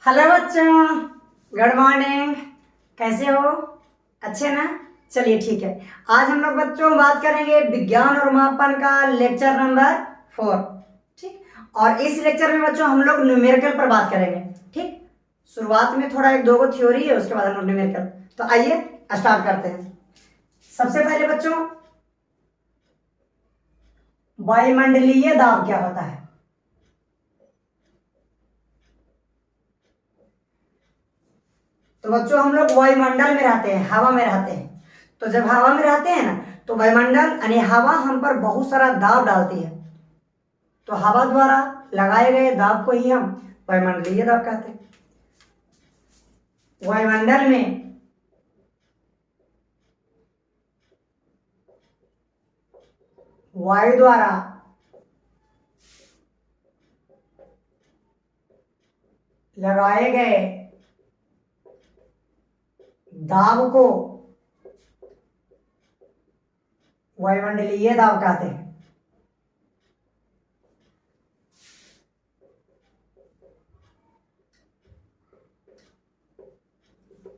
Hello बच्चों, good morning. कैसे हो? अच्छे ना? चलिए ठीक है। आज हम लोग बच्चों बात करेंगे विज्ञान और मापन का लेक्चर नंबर 4। ठीक, और इस लेक्चर में बच्चों हम लोग न्यूमेरिकल पर बात करेंगे। ठीक, शुरुआत में थोड़ा एक दो गो थ्योरी है, उसके बाद हम लोग न्यूमेरिकल। तो आइए स्टार्ट करते हैं। सबसे पहले बच्चों, वायुमंडलीय दाब क्या होता है? तो बच्चों हम लोग वायुमंडल में रहते हैं, हवा में रहते हैं। तो जब हवा में रहते हैं ना, तो वायुमंडल यानी हवा हम पर बहुत सारा दाब डालती है। तो हवा द्वारा लगाए गए दाब को ही हम वायुमंडलीय दाब कहते हैं। वायुमंडल में वायु द्वारा लगाए गए दाब को वायुमंडलीय दाब कहते हैं।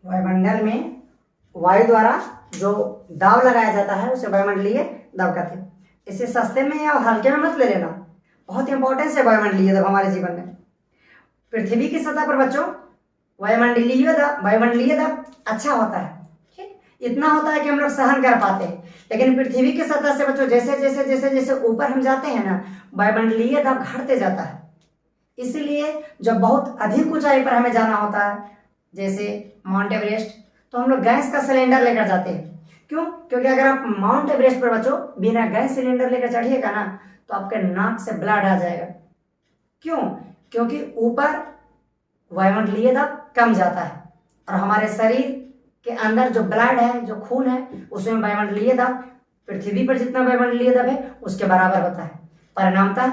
वायुमंडल में वायु द्वारा जो दाब लगाया जाता है उसे वायुमंडलीय दाब कहते हैं। इसे सस्ते में या हल्के में मत ले लेना, बहुत इंपॉर्टेंस है वायुमंडलीय दाब हमारे जीवन में। पृथ्वी की सतह पर बच्चों वायुमंडलीय दाब अच्छा होता है। ठीक, इतना होता है कि हम लोग सहन कर पाते हैं। लेकिन पृथ्वी की सतह से बच्चों जैसे जैसे जैसे जैसे ऊपर हम जाते हैं ना, वायुमंडलीय दाब घटते जाता है। इसलिए जब बहुत अधिक ऊंचाई पर हमें जाना होता है, जैसे माउंट एवरेस्ट, तो हम लोग गैस का सिलेंडर लेकर जाते हैं। क्यों? क्योंकि अगर आप माउंट एवरेस्ट पर बच्चों बिना गैस सिलेंडर लेकर चढ़िएगा ना, तो आपके नाक से ब्लड आ जाएगा। क्यों? क्योंकि ऊपर वायुमंडलीय दाब कम जाता है और हमारे शरीर के अंदर जो ब्लड है, जो खून है, उसमें वायुमंडलीय दाब पृथ्वी पर जितना वायुमंडलीय दाब है उसके बराबर होता है। परिणामतः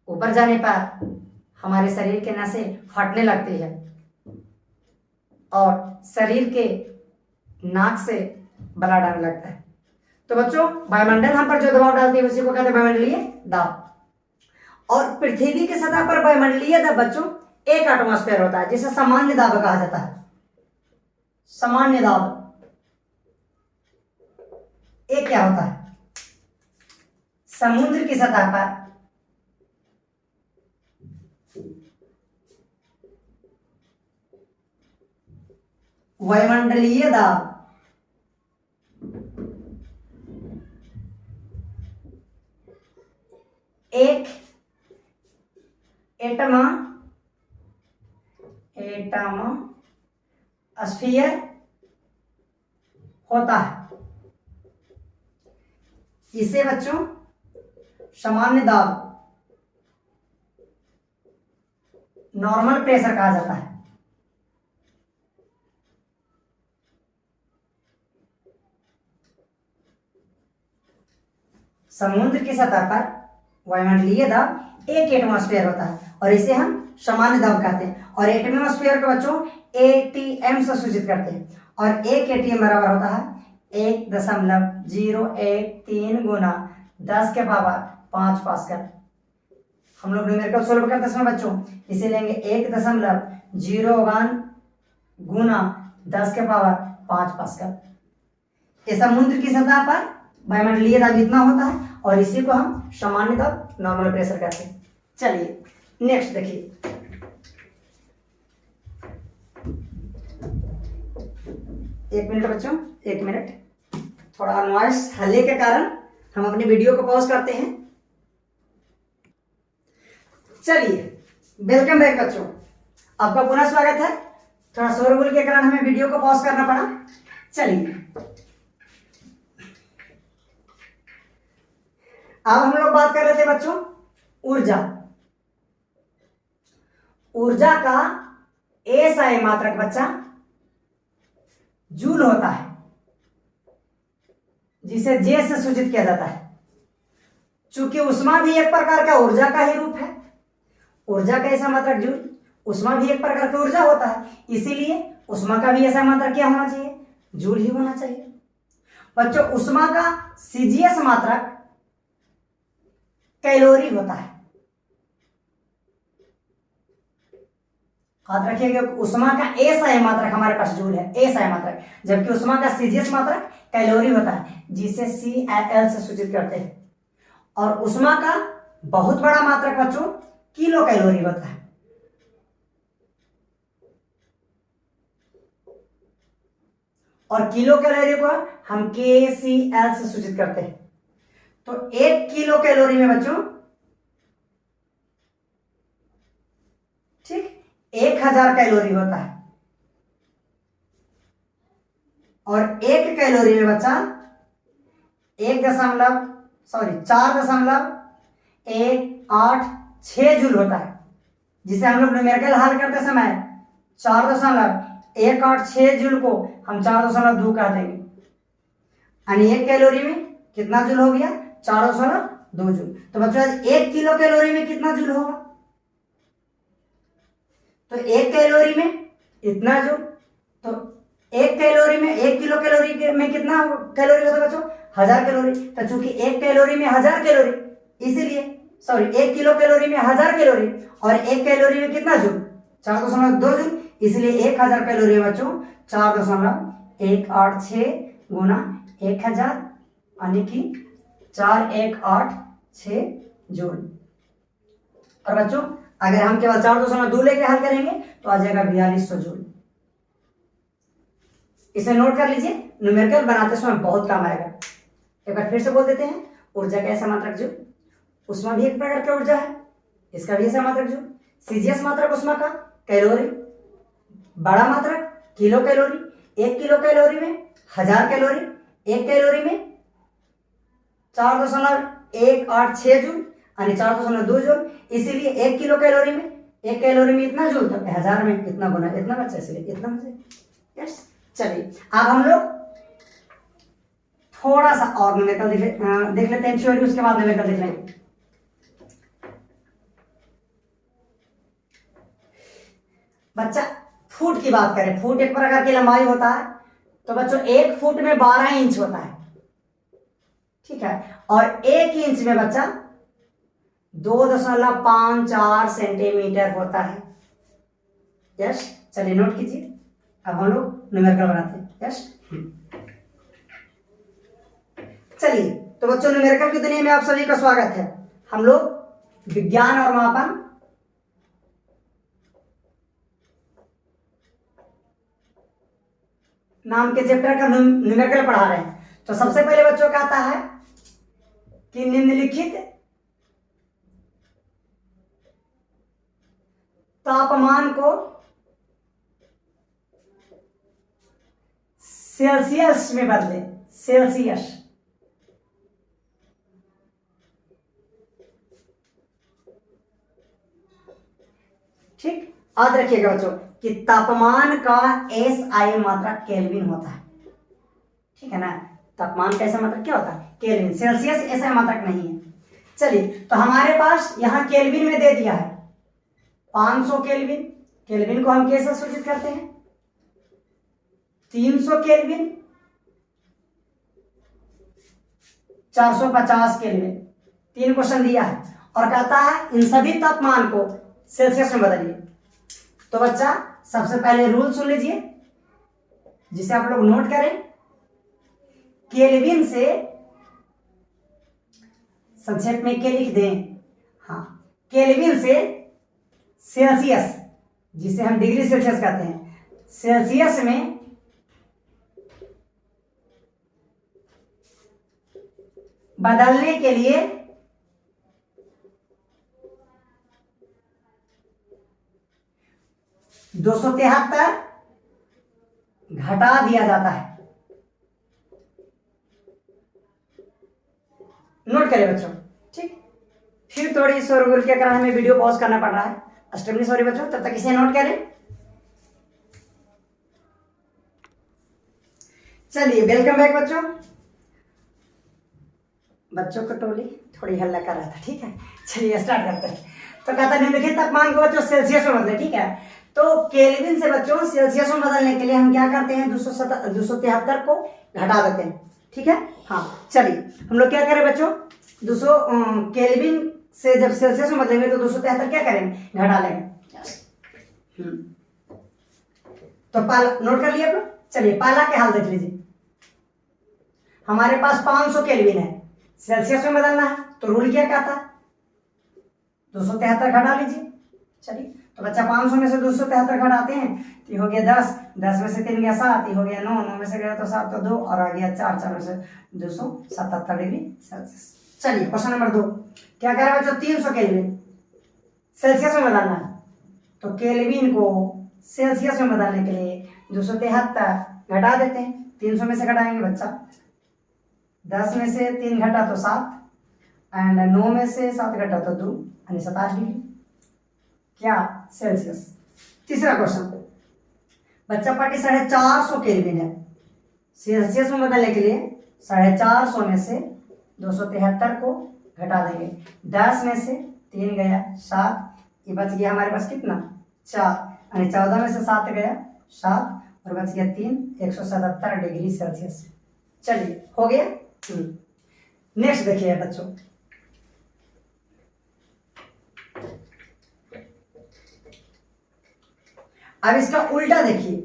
ऊपर जाने पर हमारे शरीर के नसें फटने लगती है और शरीर के नाक से ब्लड आने लगता है। तो बच्चों वायुमंडल हम पर जो दबाव डालती है उसी को कहते हैं वायुमंडलीय दाब। और पृथ्वी की सतह पर वायुमंडलीय दाब बच्चों 1 एटमॉस्फेयर होता है, जिसे सामान्य दाब कहा जाता है। सामान्य दाब एक क्या होता है? समुद्र की सतह पर वायुमंडलीय दाब एक एटमॉस्फेयर होता है। इसे बच्चों सामान्य दाब, नॉर्मल प्रेशर कहा जाता है। समुद्र की सतह पर वायुमंडलीय दाब 1 एटमॉस्फेयर होता है और इसे हम सामान्य दाब कहते हैं। और एटमॉस्फेयर को बच्चों एटीएम से सूचित करते हैं। और 1 एटीएम बराबर होता है 1.013 गुना 10 के पावर 5 पास्कल। हम लोग न्यूमेरिकल सोल्व करते समय बच्चों इसे लेंगे 1.01 गुना 10 के पावर 5 पास्कल। ये समुद्र की सतह पर वायुमंडलीय दाब इतना होता है और इसी को हम सामान्य दाब, नॉर्मल प्रेशर कहते हैं। चलिए नेक्स्ट देखिए। एक मिनट बच्चों, 1 मिनट, थोड़ा नॉइस हल्ले के कारण हम अपनी वीडियो को पॉज करते हैं। चलिए वेलकम बैक बच्चों, आपका पुनः स्वागत है। थोड़ा शोरगुल के कारण हमें वीडियो को पॉज करना पड़ा। चलिए अब हम लोग बात कर रहे थे बच्चों ऊर्जा। ऊर्जा का एसआई मात्रक बच्चा जूल होता है, जिसे जे से सूचित किया जाता है। चूंकि उष्मा भी एक प्रकार का ऊर्जा का ही रूप है, ऊर्जा का ऐसा मात्रक जूल, उष्मा भी एक प्रकार की ऊर्जा होता है, इसीलिए उष्मा का भी ऐसा मात्रक क्या होना चाहिए? जूल ही होना चाहिए। बच्चों उष्मा का सीजीएस मात्रक कैलोरी होता है। याद रखिएगा उष्मा का SI मात्रक हमारे पास जूल है, SI मात्रक, जबकि उष्मा का CGS मात्रक कैलोरी होता है जिसे CL से सूचित करते हैं। और उष्मा का बहुत बड़ा मात्रक बच्चों किलो कैलोरी होता है। और किलो कैलोरी को हम KCL से सूचित करते हैं। तो 1 किलो कैलोरी में बच्चों ठीक 1000 कैलोरी होता है। और 1 कैलोरी में बच्चा 4.186 जूल होता है, जिसे हम लोग न्यूमेरिकल हल करते समय 4.186 जूल को हम 4.2 कह देंगे। यानी 1 कैलोरी में कितना जूल हो गया? 4.2 जूल। तो बच्चों 1 किलो कैलोरी में कितना जूल होगा? तो 1 कैलोरी में इतना जूल। तो 1 कैलोरी में 1 किलो कैलोरी में कितना कैलोरी होता है बच्चों? 1000 कैलोरी। तो चूंकि 1 कैलोरी में 1000 कैलोरी, इसीलिए 1 किलो कैलोरी में 1000 कैलोरी और 1 कैलोरी में कितना जूल? 4.2 जूल। इसलिए 1000 कैलोरी बच्चों 4.186 गुना 1000 यानी कि 4186 जूल। और बच्चों अगर हम केवल 4.2 लेके हल करेंगे तो आ जाएगा 4200 जूल। इसे नोट कर लीजिए, न्यूमेरिकल बनाते समय बहुत काम आएगा। एक बार फिर से बोल देते हैं, ऊर्जा का ऐसा मात्रक जूल, उष्मा भी एक प्रकार की ऊर्जा है, इसका भी ऐसा मात्रक जूल। CGS मात्रक उष्मा का कैलोरी, बड़ा मात्रक किलो कैलोरी, 1 किलो कैलोरी में 1000 कैलोरी, 1 कैलोरी में 4.186 जूल यानी 4.2 जूल। इसीलिए 1 किलो कैलोरी में 1 कैलोरी में इतना जूल, तो 1000 में इतना गुना इतना बच्चा, इसलिए इतना हो जाएगा। यस, चलिए अब हम लोग थोड़ा सा और न्यूमेरिकल देख लेते हैं थ्योरी, उसके बाद न्यूमेरिकल देख लेंगे। बच्चा फुट की बात करें, फुट एक प्रकार की लंबाई होता है। तो बच्चों 1 फुट में 12 इंच होता है, ठीक है। और 1 इंच में बच्चा 2.54 सेंटीमीटर होता है। यस, चलिए नोट कीजिए। अब हम लोग न्यूमेरिकल बनाते हैं। यस, चलिए तो बच्चों न्यूमेरिकल की दुनिया में आप सभी का स्वागत है। हम लोग विज्ञान और मापन नाम के चैप्टर का न्यूमेरिकल पढ़ा रहे हैं। तो सबसे पहले बच्चों का आता है कि निम्नलिखित तापमान को सेल्सियस में बदले। सेल्सियस, ठीक। याद रखिएगा बच्चों कि तापमान का SI मात्रक केल्विन होता है, ठीक है ना। तापमान का ऐसा मात्रक क्या होता है? केल्विन। सेल्सियस ऐसा मात्रक नहीं है। चलिए तो हमारे पास यहां केल्विन में दे दिया है 500 केल्विन। केल्विन को हम कैसे सूचित करते हैं? 300 केल्विन, 450 केल्विन। 3 क्वेश्चन दिया है और कहता है इन सभी तापमान को सेल्सियस में बदलिए। तो बच्चा सबसे पहले रूल सुन लीजिए जिसे आप लोग नोट करें। केल्विन से संक्षेप में के लिख दें। हाँ, केल्विन से सेल्सियस, जिसे हम डिग्री सेल्सियस कहते हैं, सेल्सियस में बदलने के लिए 273 घटा दिया जाता है। नोट करें बच्चों, ठीक। फिर थोड़ी शोरगुल के कारण हमें वीडियो पॉज करना पड़ रहा है, एक्सट्रीमली सॉरी बच्चों। तब तक इसे नोट करें। चलिए वेलकम बैक बच्चों। बच्चों को टोली थोड़ी हल्ला कर रहा था, ठीक है। चलिए स्टार्ट करते हैं। तो कहता है निम्नलिखित तापमान को बच्चों सेल्सियस में बदले, ठीक है। तो केल्विन से बच्चों सेल्सियस में बदलने के लिए हम क्या करते हैं? 273 को घटा देते हैं, ठीक है। हाँ, चलिए हम लोग क्या करें बच्चों? 200 केल्विन से जब सेल्सियस में बदलेंगे तो 273 क्या करेंगे? घटा लेंगे। तो पाला नोट कर लिया आपने। चलिए पाला के हाल देख लीजिए। हमारे पास 500 केल्विन है, सेल्सियस में बदलना है, तो रूल क्या था, 273 घटा लीजिए। चलिए तो बच्चा 500 में से 273 घटाते हैं तो ये हो गया 10, 10 में से 3 गया 7, ये हो गया 9, 9 में से गया तो 7 तो 2 और आ गया 4, 4 में से 277 डिग्री सेल्सियस। चलिए क्वेश्चन नंबर 2 क्या कह रहा है बच्चों, 300 केल्विन सेल्सियस में बदलना है, तो केल्विन को सेल्सियस में बदलने के लिए 273 घटा देते हैं। 300 में से घटाएंगे बच्चा, 10 में से 3 घटा तो 7 एंड 9 में से 7 घटा तो 2 यानी 27 डिग्री क्या सेल्सियस। तीसरा क्वेश्चन, बच्चा पार्टी 450 केल्विन है, सेल्सियस में बदलने के लिए 450 में से 273 को घटा देंगे। 10 में से 3 गया 7, ये बच गया हमारे पास कितना 4, यानी 14 में से 7 गया 7 और बच गया 3, 177 डिग्री सेल्सियस। चलिए हो गया। नेक्स्ट देखिए बच्चों, अब इसका उल्टा देखिए,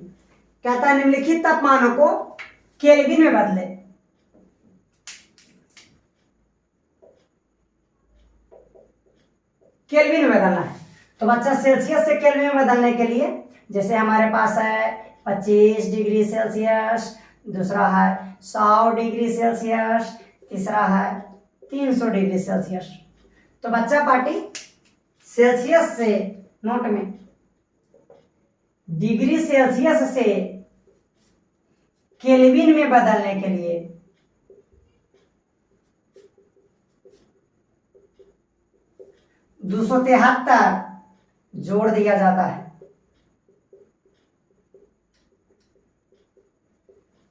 कहता है निम्नलिखित तापमानों को केल्विन में बदले। केल्विन में बदलना है, तो बच्चा सेल्सियस से केल्विन में बदलने के लिए जैसे हमारे पास है 25 डिग्री सेल्सियस, दूसरा है 100 डिग्री सेल्सियस, तीसरा है 300 डिग्री सेल्सियस। तो बच्चा पार्टी सेल्सियस से नोट में डिग्री सेल्सियस से केल्विन में बदलने के लिए 273 जोड़ दिया जाता है।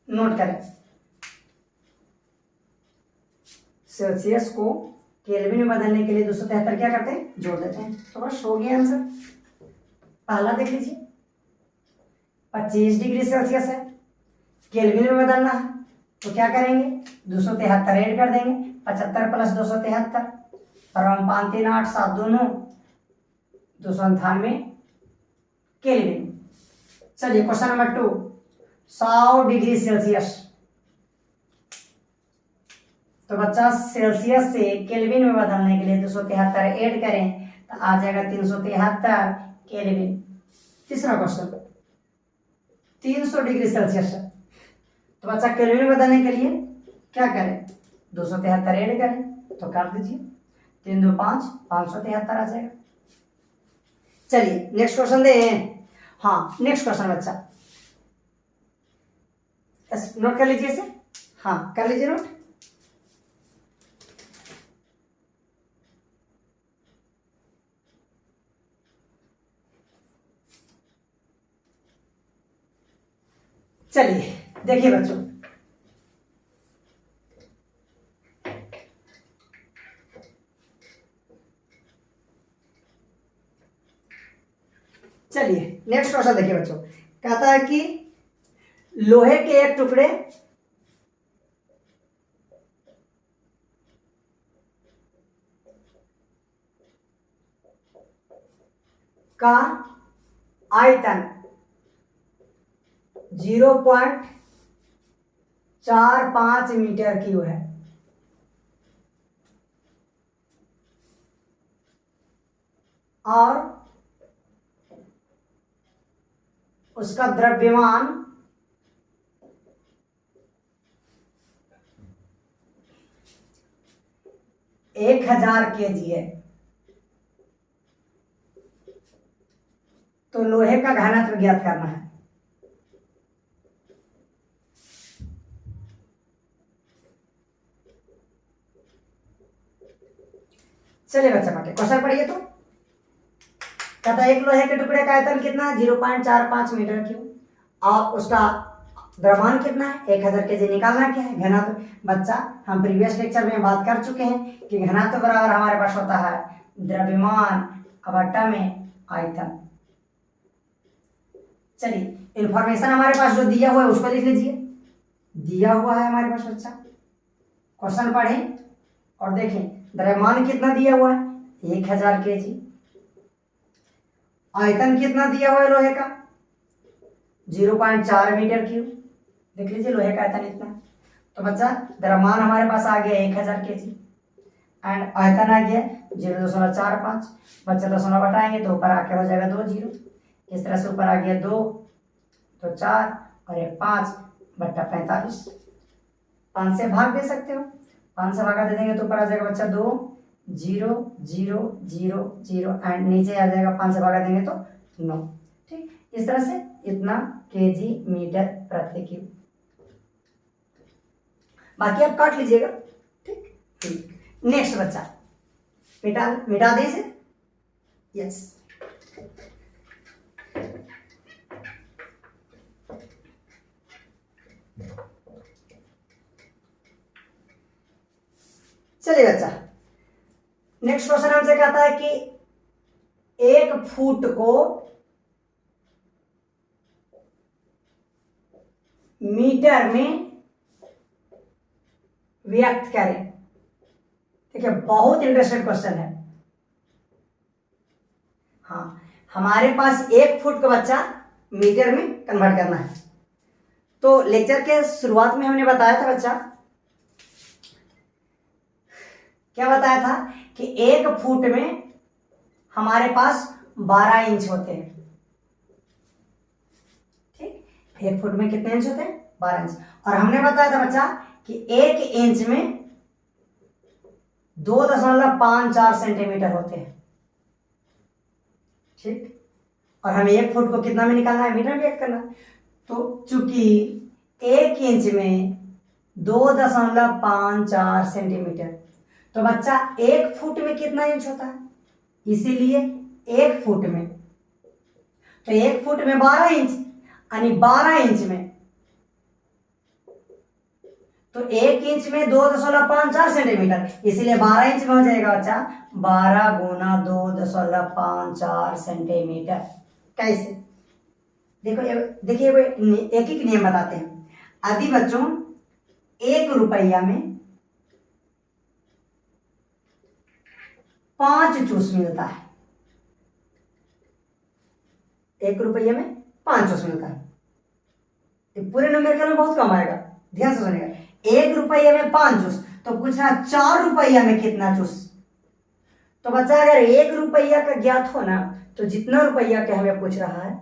नोट करें, सेल्सियस को केल्विन में बदलने के लिए 273 क्या करते हैं, जोड़ देते हैं। तो बस हो गया आंसर। पहला देख लीजिए, 25 डिग्री सेल्सियस है, केल्विन में बदलना है, तो क्या करेंगे 273 ऐड कर देंगे, 75 प्लस 273 और हम 5 3 8 7 2 9 298 केल्विन। चलिए क्वेश्चन नंबर 2, 100 डिग्री सेल्सियस। तो बच्चा सेल्सियस से केल्विन में बदलने के लिए 273 ऐड करें तो आ जाएगा 373 केल्विन। तीसरा क्वेश्चन, 300 डिग्री सेल्सियस है, तो बच्चा केल्विन में बदलने के लिए क्या करें 273 ऐड करें, तो कर दीजिए 3 2 5 573 आ जाएगा। चलिए नेक्स्ट क्वेश्चन दे। हाँ नेक्स्ट क्वेश्चन बच्चा नोट कर लीजिए इसे। हाँ कर लीजिए नोट। चलिए देखिए बच्चों, चलिए नेक्स्ट क्वेश्चन देखिए बच्चों, कहता है कि लोहे के एक टुकड़े का आयतन 0.45 मीटर क्यूब है और उसका द्रव्यमान 1000 kg है, तो लोहे का घनत्व ज्ञात करना है। चलिए बच्चा पढ़े क्वेश्चन पढ़िए। तो कहता है एक लोहे के टुकड़े का आयतन कितना है 0.45 मीटर क्यूब और उसका द्रव्यमान कितना है 1000 kg। निकालना क्या है घनत्व। बच्चा हम प्रीवियस लेक्चर में बात कर चुके हैं कि घनत्व बराबर हमारे पास होता है द्रव्यमान बटा में आयतन। चलिए इंफॉर्मेशन हमारे पास जो दिया हुआ है उसको लिख लीजिए। दिया हुआ है हमारे पास बच्चा, क्वेश्चन पढ़ें और देखें द्रव्यमान कितना दिया हुआ है 1000 kg, आयतन कितना दिया हुआ है लोहे का 0.4 मीटर क्यूब। देख लीजिए लोहे का आयतन इतना। तो बच्चा द्रव्यमान हमारे पास आ गया 1000 kg एंड आयतन आ गया 0.45। बच्चा दशमलव हटाएंगे तो ऊपर आके हो जाएगा 2 जीरो। इस तरह से ऊपर आ गया 2 तो 4 और एक 5 बट्टा 45। 5 से भाग दे सकते हो, 5 से भागा दे देंगे तो ऊपर आ जाएगा बच्चा 2 0 0 0 0 एंड नीचे आ जाएगा 5 से भागा देंगे तो 9। ठीक, इस तरह से इतना केजी मीटर प्रति क्यूब। बाकी आप काट लीजिएगा। ठीक, नेक्स्ट बच्चा मिटा दे इसे। यस, चलिए बच्चा नेक्स्ट क्वेश्चन हमसे कहता है कि 1 फुट को मीटर में व्यक्त करें। देखिए बहुत इंटरेस्टेड क्वेश्चन है। हाँ, हमारे पास 1 फुट का बच्चा मीटर में कन्वर्ट करना है। तो लेक्चर के शुरुआत में हमने बताया था बच्चा, क्या बताया था कि 1 फुट में हमारे पास 12 इंच होते हैं। ठीक, 1 फुट में कितने इंच होते हैं? 12 इंच। और हमने बताया था बच्चा कि 1 इंच में 2.54 सेंटीमीटर होते हैं। ठीक, और हमें 1 फुट को कितना में निकालना है? मीटर में व्यक्त करना। तो चूंकि 1 इंच में 2.54 सेंटीमीटर, तो बच्चा 1 फुट में कितना इंच होता है? इसीलिए 1 फुट में, तो 1 फुट में 12 इंच यानी 12 इंच में, तो 1 इंच में 2.54 सेंटीमीटर, इसीलिए 12 इंच में हो जाएगा बच्चा 12 गुना 2.54 सेंटीमीटर। कैसे? देखो देखिए एक एक नियम बताते हैं। यदि बच्चों 1 रुपया में 5 चूस मिलता है, 1 रुपया में 5 चूस मिलता है, पूरे नंबर में बहुत कम आएगा, ध्यान से सुनिएगा। 1 रुपया में 5 चूस, तो पूछना 4 रुपया में कितना चूस। तो बच्चा अगर 1 रुपया का ज्ञात हो ना, तो जितना रुपया का हमें पूछ रहा है,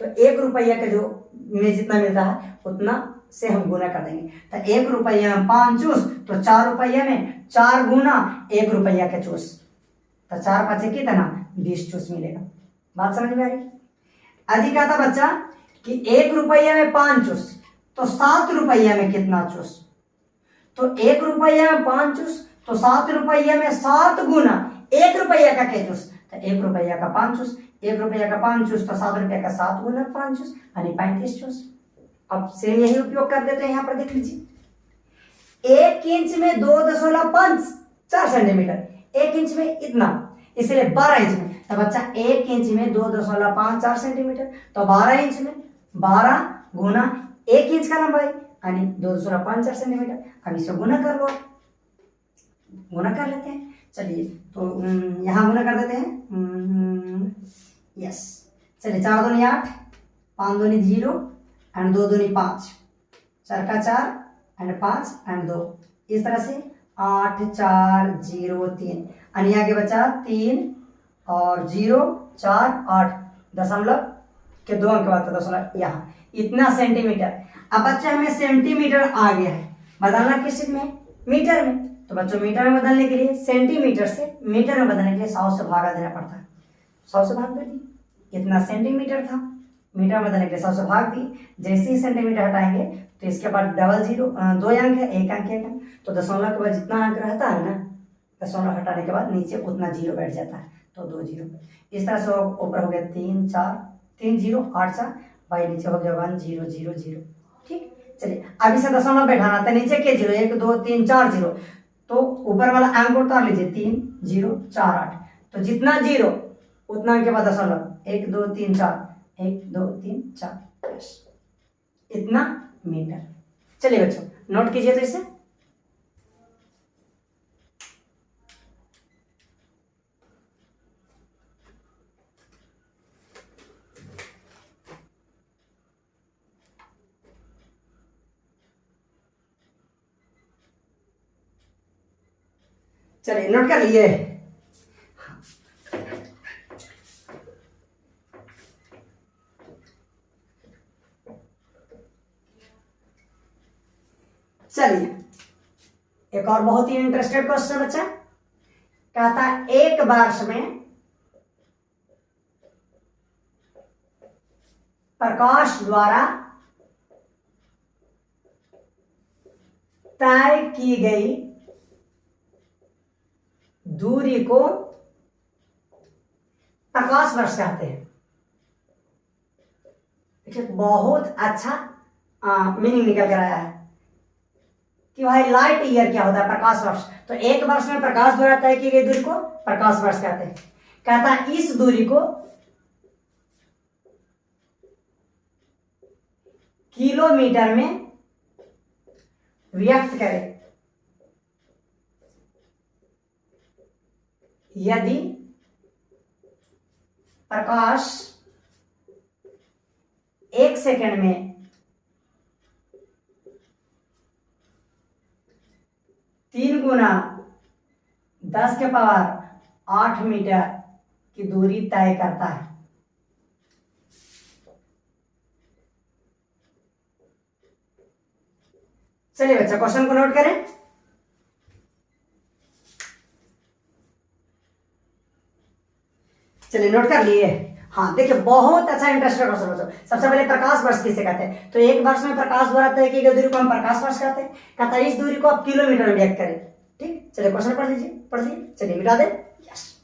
तो 1 रुपया का जो में जितना मिलता है उतना से हम गुना कर देंगे। तो 1 रुपया में 5 चूस, तो 4 रुपया में 4 गुना 1 रुपया का चूस, तो 4 5 कितना 20 चूस मिलेगा। बात समझ में आ रही? यदि कहता बच्चा कि 1 रुपया में 5 चूस, तो 7 रुपया में कितना चूस। तो 1 रुपया में 5 चूस, तो 7 रुपया में 7 गुना 1 रुपया का क्या चूस, तो 1 रुपया का 5 चूस, 1 रुपया का 5 चूस, तो 7 रुपया का 7 गुना 5 चूस यानी 35 चूस। अब सेम यही उपयोग कर देते हैं। यहाँ पर देख लीजिए 1 इंच में 2.54 सेंटीमीटर, 1 इंच में इतना, इसलिए 12 इंच में, तो बच्चा 1 इंच में 2.54 सेंटीमीटर, तो 12 इंच में 12 गुना 1 इंच का लंबाई यानी 2.54 सेंटीमीटर। अब इसे गुना कर लो, गुना कर लेते हैं। चलिए तो यहाँ गुना कर देते हैं। यस, चलिए 4 दूनी 8, 5 दूनी 0 एंड 2 दूनी 5, 4 का 4 एंड 5 एंड 2, इस तरह से 8 4 0 3 यानी आगे बचा 3 और 0 4 8 दशमलव के 2 अंक बाद दशमलव यहाँ इतना सेंटीमीटर। अब बच्चा हमें सेंटीमीटर आ गया है, बदलना किस चीज में? मीटर में। तो बच्चों मीटर में बदलने के लिए, सेंटीमीटर से मीटर में बदलने के लिए 100 से भागा देना पड़ता है। 100 से भाग दे दी, इतना सेंटीमीटर था, मीटर में बदलने के लिए 100 से भाग दी। जैसे ही सेंटीमीटर हटाएंगे तो इसके बाद डबल 0, 2 अंक है, 1 अंक 1 अंक, तो दशमलव के बाद जितना अंक रहता है ना, दशमलव हटाने के बाद नीचे उतना 0 बैठ जाता है, तो 2 0। इस तरह से ऊपर हो गया 3 4 3 0 8 4 भाई, नीचे हो गया 1 0 0 0। ठीक, चलिए अब इसे दशमलव बैठाना था, नीचे के 0 1 2 3 4 0, तो ऊपर वाला अंक उतार लीजिए 3 0 4 8, तो जितना 0 उतना अंक के बाद दशमलव 1 2 3 4 1 2 3 4, इतना मीटर। चलिए बच्चों नोट कीजिए तो इसे। चलिए नोट कर लिए। चलिए एक और बहुत ही इंटरेस्टेड क्वेश्चन बच्चा, कहता है एक वर्ष में प्रकाश द्वारा तय की गई दूरी को प्रकाश वर्ष कहते हैं। देखिए बहुत अच्छा मीनिंग निकल कर आया है कि भाई लाइट ईयर क्या होता है, प्रकाश वर्ष। तो एक वर्ष में प्रकाश द्वारा तय की गई दूरी को प्रकाश वर्ष कहते हैं। कहता है इस दूरी को किलोमीटर में व्यक्त करें यदि प्रकाश एक सेकंड में 3 गुना 10 के पावर 8 मीटर की दूरी तय करता है। चलिए बच्चा क्वेश्चन को नोट करें। चलिए नोट कर लिए। हाँ देखिए बहुत अच्छा इंटरेस्टिंग क्वेश्चन बच्चों। सबसे पहले प्रकाश वर्ष किसे कहते हैं, तो एक वर्ष में प्रकाश द्वारा तय की गई दूरी को हम प्रकाश वर्ष कहते हैं। कहता है इस दूरी को आप किलोमीटर में व्यक्त करें। ठीक, चलिए क्वेश्चन पढ़ लीजिए, पढ़ लीजिए। चलिए मिटा दे। यस,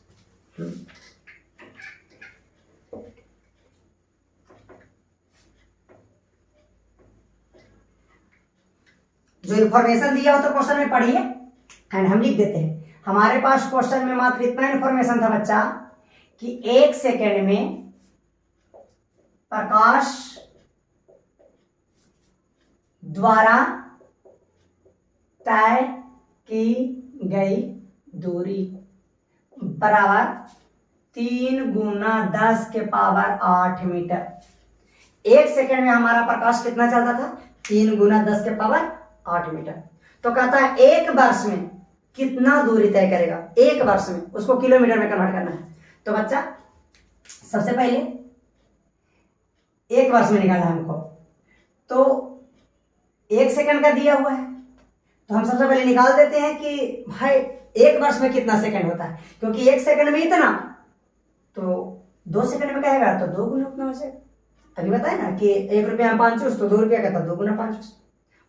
जो इंफॉर्मेशन दिया हो तो क्वेश्चन में पढ़िए एंड हम लिख देते हैं। हमारे पास क्वेश्चन में मात्र इतना इंफॉर्मेशन था बच्चा कि एक सेकेंड में प्रकाश द्वारा तय की गई दूरी बराबर 3 गुना 10 के पावर 8 मीटर। एक सेकेंड में हमारा प्रकाश कितना चलता था, 3 गुना 10 के पावर 8 मीटर। तो कहता है एक वर्ष में कितना दूरी तय करेगा, एक वर्ष में उसको किलोमीटर में कन्वर्ट करना है। तो बच्चा सबसे पहले एक वर्ष में निकालना है हमको, तो एक सेकंड का दिया हुआ है तो हम सबसे पहले निकाल देते हैं कि भाई एक वर्ष में कितना सेकंड होता है, क्योंकि एक सेकंड में इतना, तो 2 सेकंड में कहेगा तो 2 गुना उतना हो जाएगा। अभी बताए ना कि 1 रुपया में 5 चूस तो 2 रुपया का था 2 गुना 5 चूस।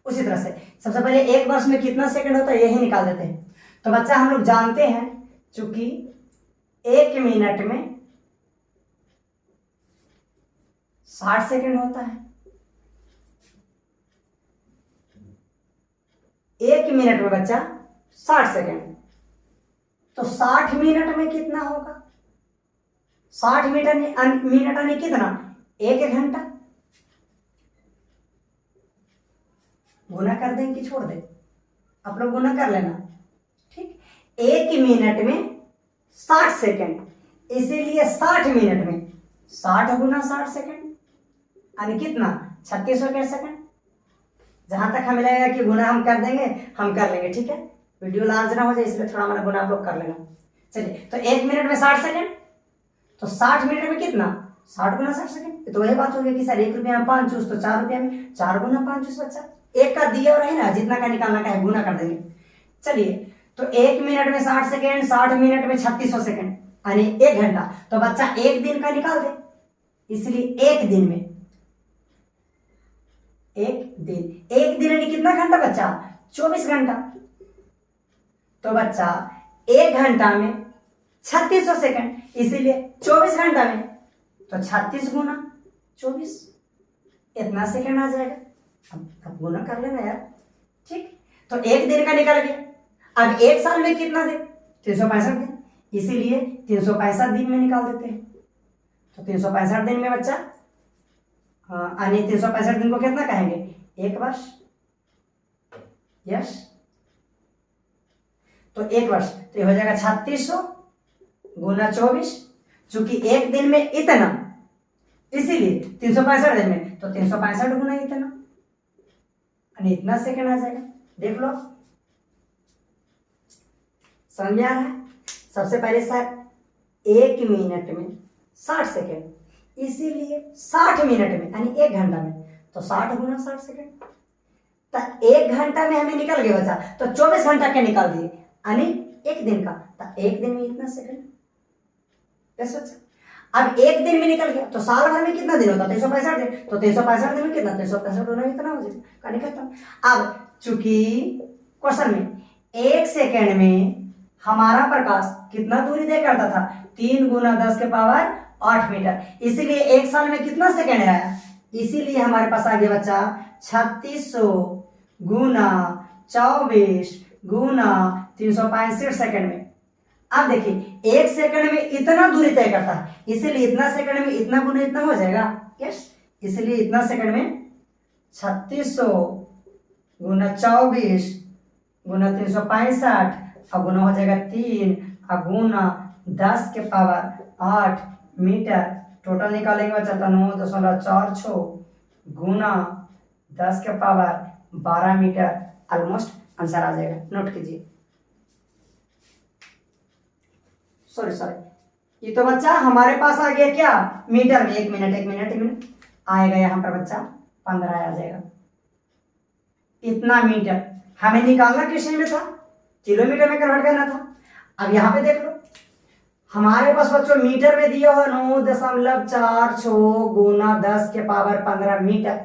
उसी तरह से सबसे पहले एक वर्ष में कितना सेकंड होता है यही निकाल देते हैं। तो बच्चा हम लोग जानते हैं चूंकि 1 मिनट में 60 सेकंड होता है, 1 मिनट में बच्चा 60 सेकंड, तो 60 मिनट में कितना होगा, 60 मिनट यानी कितना, 1 घंटा। गुना कर दें कि छोड़ दें, आप लोग गुना कर लेना। ठीक, 1 मिनट में 60 सेकंड, इसीलिए 60 मिनट में 60 गुना 60 सेकंड यानी कितना, 3600 कह सेकंड। जहां तक हमें लगेगा कि गुना हम कर देंगे हम कर लेंगे। ठीक है, वीडियो लार्ज ना हो जाए इसलिए थोड़ा हमारा गुना आप लोग कर लेना। चलिए तो 1 मिनट में 60 सेकंड, तो 60 मिनट में कितना, 60 गुना 60 सेकंड। तो वही बात हो गई कि सर 1 रुपया में 5 चूस तो 4 रुपया में 4 गुना 5 चूस। बच्चा एक का दिया और है ना, जितना का निकालना का है गुना कर देंगे। चलिए तो 1 मिनट में 60 सेकंड, 60 मिनट में 3600 सेकंड यानी 1 घंटा। तो बच्चा एक दिन का निकाल दे, इसलिए एक दिन में, एक दिन यानी कितना घंटा बच्चा, 24 घंटा। तो बच्चा 1 घंटा में 3600 सेकंड, इसीलिए 24 घंटा में तो 36 गुना 24 इतना सेकंड आ जाएगा। अब गुना कर लेना यार। ठीक, तो एक दिन का निकल गया। अब एक साल में कितना दिन, 365 दिन, इसीलिए 365 दिन में निकाल देते हैं। तो 365 दिन में बच्चा यानी 365 दिन को कितना कहेंगे, 1 वर्ष। यस, तो 1 वर्ष तो ये हो जाएगा 3600 गुना 24। चूंकि एक दिन में इतना, इसीलिए 365 दिन में तो 365 गुना इतना यानी इतना सेकंड आ जाएगा। देख लो समझ में आ रहा है? सबसे पहले सर 1 मिनट में 60 सेकेंड, इसीलिए 60 मिनट में यानी 1 घंटा में, तो 60 गुना 60 सेकेंड, तो 1 घंटा में हमें निकल गया बच्चा, तो 24 घंटा के निकाल दिए यानी 1 दिन का, तो 1 दिन में इतना सेकेंड। यस बच्चा, अब 1 दिन में निकल गया तो साल भर में कितना दिन होता है? 365 दिन, तो 365 दिन में कितना? 365 गुना इतना हो जाएगा, कहानी खत्म। अब चूंकि क्वेश्चन में 1 सेकेंड में हमारा प्रकाश कितना दूरी तय करता था? 3 गुना 10 के पावर 8 मीटर, इसीलिए 1 साल में कितना सेकेंड आया? इसीलिए हमारे पास आ गया बच्चा 3600 गुना 24 गुना 365 सेकेंड में। अब देखिए 1 सेकंड में इतना दूरी तय करता है, इसीलिए इतना सेकंड में इतना गुना इतना हो जाएगा। यस, इसलिए इतना सेकंड में 3600 गुना 24 गुना 365 और गुना हो जाएगा 3 और गुना 10 के पावर 8 मीटर। टोटल निकालेंगे बच्चा तो 9.46 गुना 10 के पावर 12 मीटर, ऑलमोस्ट आंसर आ जाएगा। नोट कीजिए। सॉरी, ये तो बच्चा हमारे पास आ गया क्या? मीटर में। 1 मिनट 1 मिनट 1 मिनट आएगा यहाँ पर बच्चा 15 आ जाएगा। इतना मीटर हमें निकालना किस में था? किलोमीटर में कन्वर्ट करना था। अब यहाँ पे देख लो, हमारे पास बच्चों मीटर में दिया हो 9.46 गुना 10 के पावर 15 मीटर।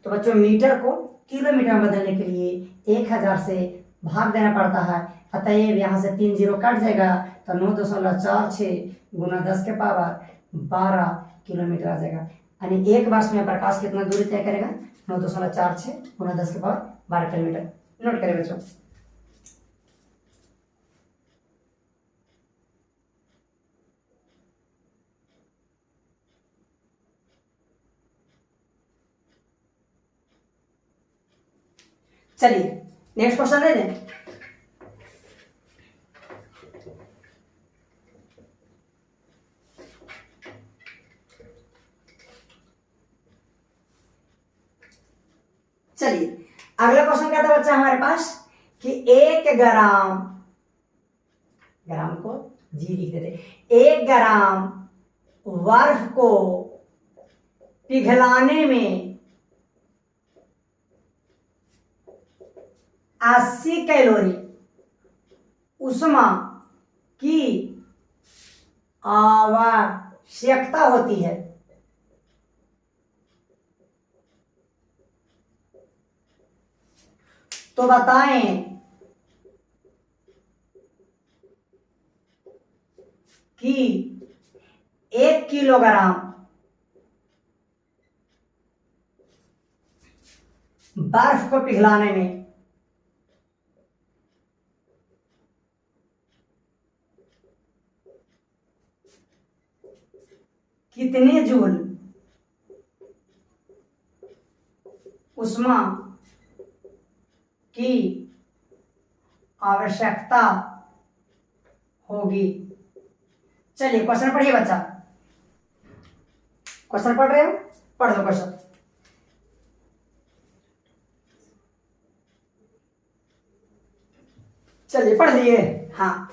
तो बच्चों मीटर को किलोमीटर में बदलने के लिए 1000 से भाग देना पड़ता है, अतएव यहाँ से 3 जीरो कट जाएगा तो 9.46 गुना 10 के पावर 12 किलोमीटर आ जाएगा। यानी एक वर्ष में प्रकाश कितना दूरी तय करेगा? 9.46 गुना 10 के पावर 12 किलोमीटर। नोट करें बच्चों। चलिए नेक्स्ट क्वेश्चन ले लें। चलिए अगला क्वेश्चन क्या था बच्चा हमारे पास कि 1 ग्राम, ग्राम को जी लिख देते, 1 ग्राम बर्फ को पिघलाने में 80 कैलोरी उष्मा की आवश्यकता होती है। तो बताएं कि 1 किलोग्राम बर्फ को पिघलाने में कितने जूल उष्मा की आवश्यकता होगी। चलिए क्वेश्चन पढ़िए बच्चा। क्वेश्चन पढ़ रहे हो? पढ़ दो क्वेश्चन। चलिए पढ़ लिए। हाँ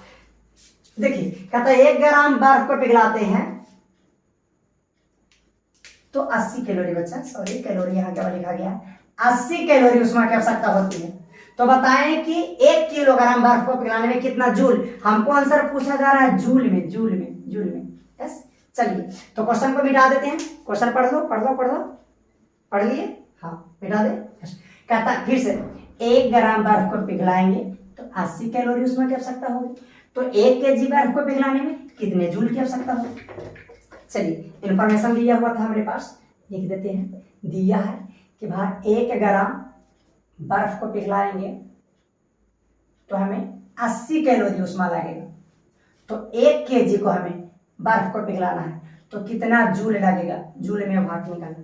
देखिए कहता है 1 ग्राम बर्फ को पिघलाते हैं तो 80 कैलोरी, बच्चा सॉरी कैलोरी यहाँ क्या लिखा गया, 80 कैलोरी उष्मा की आवश्यकता होती है। तो बताएं कि 1 किलोग्राम बर्फ को पिघलाने में कितना जूल, हमको आंसर पूछा जा रहा है जूल में, जूल में, जूल में। यस चलिए तो क्वेश्चन को मिटा देते हैं। क्वेश्चन पढ़ लो पढ़ लो पढ़ लो, पढ़ लिए? हाँ मिटा दे। कहता है फिर से 1 ग्राम बर्फ को पिघलाएंगे तो 80 कैलोरी उष्मा की आवश्यकता होगी। तो 1 केजी बर्फ को पिघलाने में कितने जूल की आवश्यकता होगी? चलिए इंफॉर्मेशन दिया हुआ था हमारे पास, लिख देते हैं। दिया है कि भाई 1 ग्राम बर्फ को पिघलाएंगे तो हमें 80 कैलोरी उष्मा लगेगा। तो 1 केजी को हमें बर्फ को पिघलाना है तो कितना जूल लगेगा, जूल में भाग निकालना।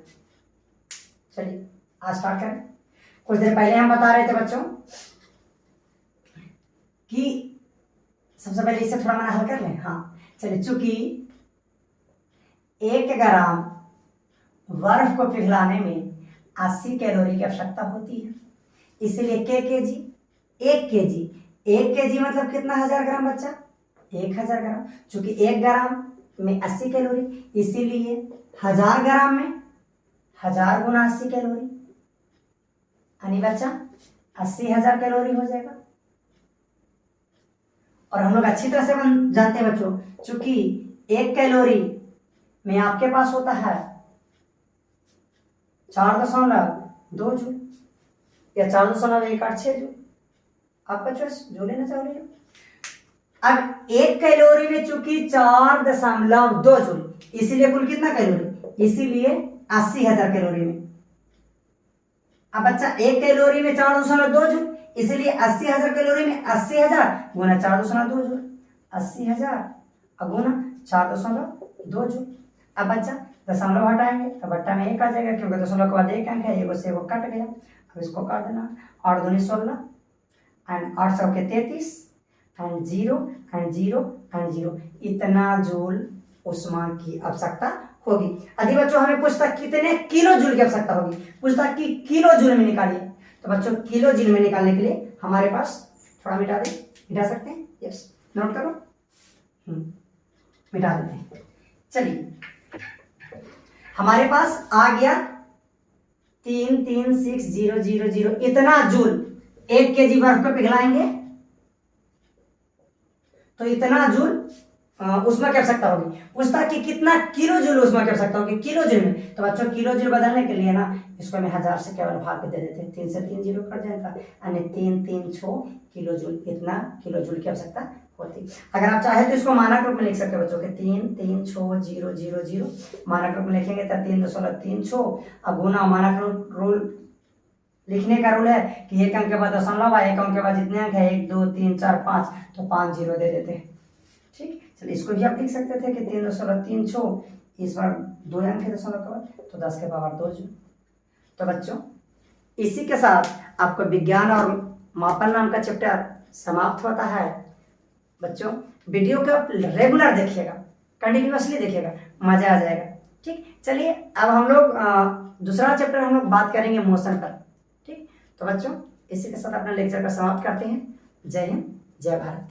चलिए आज स्टार्ट करें। कुछ देर पहले हम बता रहे थे बच्चों कि सबसे पहले इसे थोड़ा मना हल कर लें। हाँ चलिए, चूंकि 1 ग्राम बर्फ को पिघलाने में 80 कैलोरी की आवश्यकता होती है, इसलिए के केजी 1 केजी 1 kg मतलब कितना 1000 ग्राम बच्चा? 1000 ग्राम। चूंकि 1 ग्राम में 80 कैलोरी, इसीलिए 1000 ग्राम में 1000 गुना 80 कैलोरी, यानी बच्चा 80,000 कैलोरी हो जाएगा। और हम लोग अच्छी तरह से जानते हैं बच्चों, चूंकि 1 कैलोरी में आपके पास होता है 4.2 जूल या 4.186 जूल, आपका चॉइस, जो लेना चाहो ले लो। अब 1 कैलोरी में चूंकि 4.2 जूल, इसीलिए कुल कितना कैलोरी? इसीलिए 80,000 कैलोरी में। अब बच्चा 1 कैलोरी में 4.2 जूल, इसीलिए 80,000 कैलोरी में 80,000 गुना 4.2 जूल, 80,000 गुना 4.2 जूल। अब बच्चा दशमलव हटाएंगे तो बट्टा में 1 आ जाएगा, क्योंकि दशमलव के बाद 1 अंक है, एगो से एगो कट गया। अब इसको काट देना, 8 दूनी 16 एंड 8 चौके 33 एंड 0 एंड 0 एंड 0, इतना जूल उष्मा की आवश्यकता होगी। यदि बच्चों हमें पूछता कितने किलो जूल की आवश्यकता होगी, पूछता कि किलो जूल में निकालिए, तो बच्चों किलो जूल में निकालने के लिए हमारे पास, थोड़ा मिटा दे, मिटा सकते हैं, यस, नोट करो, मिटा देते हैं। चलिए, हमारे पास आ गया 336,000, इतना जूल 1 kg बर्फ को पिघलाएंगे तो इतना जूल उष्मा की आवश्यकता होगी। पूछता कि कितना किलो जूल उष्मा की आवश्यकता होगी किलो जूल में, तो बच्चों किलो जूल बदलने के लिए ना इसको हमें 1000 से केवल भाग दे देते हैं, 3 से 3 जीरो कट जाएगा, यानी 3 3 6 किलो जूल, इतना किलो जूल की आवश्यकता होती। अगर आप चाहे तो इसको मानक रूप में लिख सकते हैं बच्चों के, 3 3 6 0 0 0 मानक रूप में लिखेंगे तो 3.36। अब गुना मानक रूल लिखने का रूल है कि 1 अंक के बाद दशमलव, 1 अंक के बाद जितने अंक है 1 2 3 4 5, तो 5 जीरो दे देते हैं। ठीक, चलिए इसको भी आप लिख सकते थे कि 3.36, इस बार 2 अंक है दशमलव के बाद, तो 10 के पावर 2 जूल। तो बच्चों इसी के साथ आपको विज्ञान और मापन नाम का चैप्टर समाप्त होता है। बच्चों वीडियो को रेगुलर देखिएगा, कंटिन्यूअसली देखिएगा, मजा आ जाएगा। ठीक, चलिए अब हम लोग दूसरा चैप्टर हम लोग बात करेंगे मोशन पर। ठीक, तो बच्चों इसी के साथ अपना लेक्चर का समाप्त करते हैं। जय हिंद, जय भारत।